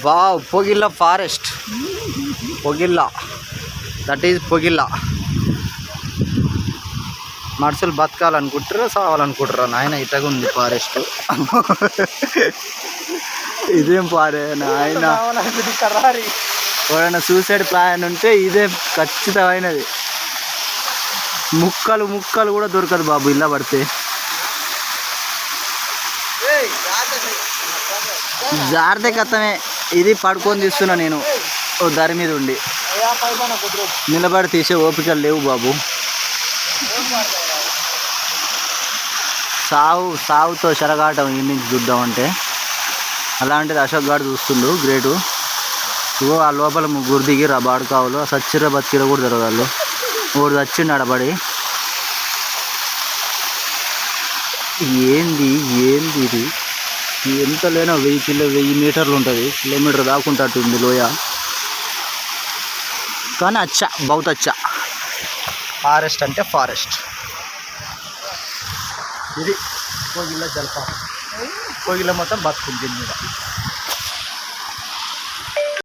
Wow, Pogilla forest. Pogilla, that is Pogilla. మనుషులు బతకాలనుకుంటారా సావాలనుకుంటారా నాయన? ఇటగా ఉంది ఫారెస్ట్. ఇదేం పారే నాయన, ఎవరైనా సూసైడ్ ప్లాన్ ఉంటే ఇదే ఖచ్చితమైనది. ముక్కలు ముక్కలు కూడా దొరకదు బాబు ఇలా పడితే. జాగ్రత్త కథమే. ఇది పడుకొని తీస్తున్నా నేను ఓ దారి మీద ఉండి. నిలబడి తీసే ఓపికలు లేవు బాబు. సావుతో చెరగాటం ఈ నుంచి చూద్దామంటే. అలాంటిది అశోక్ గారు చూస్తుండు, గ్రేటు. ఇగో ఆ లోపల ముగ్గురు దిగిరా బాడుకావులు. సచ్చిర బతికిర కూడా జరగాలి. ఒకడు చచ్చిండు ఆడబడి. ఏంది ఇది? ఎంత లేనో 1000 మీటర్లు ఉంటుంది, కిలోమీటర్ దాకుంటట్టుంది లోయ. కానీ అచ్చా బౌత్ అచ్చా. ఫారెస్ట్ అంటే ఫారెస్ట్. ఇది కోగిల జలపాతం. కోగిల మొత్తం బతుకుంది మీద.